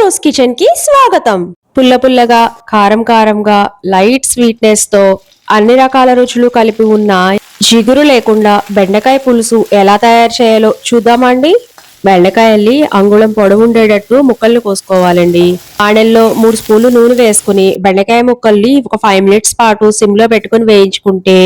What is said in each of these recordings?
మాత్రూస్ kitchen కి స్వాగతం. పుల్ల పుల్లగా, కారం కారంగా, లైట్ స్వీట్నెస్ తో అన్ని రకాల రుచులు కలిపి ఉన్న జిగురు లేకుండా బెండకాయ పులుసు ఎలా తయారు చేయాలో చూద్దామండి. బెండకాయల్ని అంగుళం పొడవు ఉండేటట్టు ముక్కల్ని కోసుకోవాలండి. పానెల్లో 3 స్పూన్లు నూనె వేసుకుని బెండకాయ ముక్కల్ని ఒక 5 మినిట్స్ పాటు సిమ్ లో పెట్టుకుని వేయించుకుంటే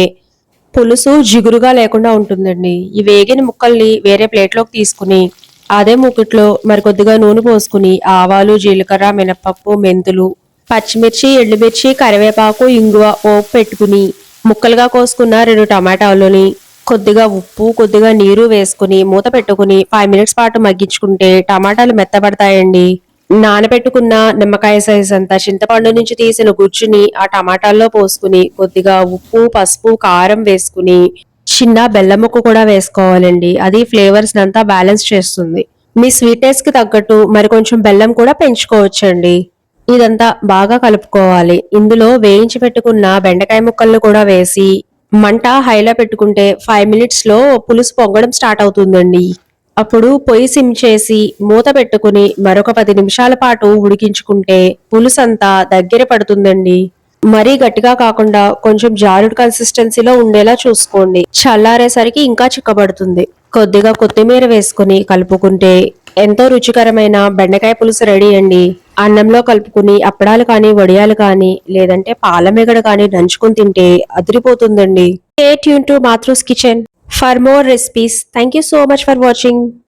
పులుసు జిగురుగా లేకుండా ఉంటుందండి. ఈ వేగిన ముక్కల్ని వేరే ప్లేట్లోకి తీసుకుని అదే మూకిట్లో మరికొద్దిగా నూనె పోసుకుని ఆవాలు, జీలకర్ర, మినపప్పు, మెంతులు, పచ్చిమిర్చి, ఎండుమిర్చి, కరివేపాకు, ఇంగువ పోపు పెట్టుకుని ముక్కలుగా కోసుకున్న 2 టమాటాలని కొద్దిగా ఉప్పు, కొద్దిగా నీరు వేసుకుని మూత పెట్టుకుని 5 మినిట్స్ పాటు మగ్గించుకుంటే టమాటాలు మెత్తబడతాయండి. నానబెట్టుకున్న నిమ్మకాయ సైజ్ అంతా చింతపండు నుంచి తీసిన గుజ్జుని ఆ టమాటాల్లో పోసుకుని కొద్దిగా ఉప్పు, పసుపు, కారం వేసుకుని చిన్న బెల్లం ముక్క కూడా వేసుకోవాలండి. అది ఫ్లేవర్స్ అంతా బ్యాలెన్స్ చేస్తుంది. మీ స్వీట్నెస్ కి తగ్గట్టు మరి కొంచెం బెల్లం కూడా పెంచుకోవచ్చండి. ఇదంతా బాగా కలుపుకోవాలి. ఇందులో వేయించి పెట్టుకున్న బెండకాయ ముక్కలను కూడా వేసి మంట హైలో పెట్టుకుంటే 5 మినిట్స్ లో పులుసు పొంగడం స్టార్ట్ అవుతుందండి. అప్పుడు పొయ్యి సిమ్ చేసి మూత పెట్టుకుని మరొక 10 నిమిషాల పాటు ఉడికించుకుంటే పులుసు అంతా దగ్గర పడుతుందండి. మరీ గట్టిగా కాకుండా కొంచెం జారుడు కన్సిస్టెన్సీలో ఉండేలా చూసుకోండి. చల్లారేసరికి ఇంకా చిక్కబడుతుంది. కొద్దిగా కొత్తిమీర వేసుకుని కలుపుకుంటే ఎంతో రుచికరమైన బెండకాయ పులుసు రెడీ అండి. అన్నంలో కలుపుకుని అప్పడాలు కానీ, వడియాలు కానీ, లేదంటే పాలమేగడ కానీ నంచుకుని తింటే అదిరిపోతుందండి. Stay tune to Mathru's kitchen for more recipes. Thank you so much for watching.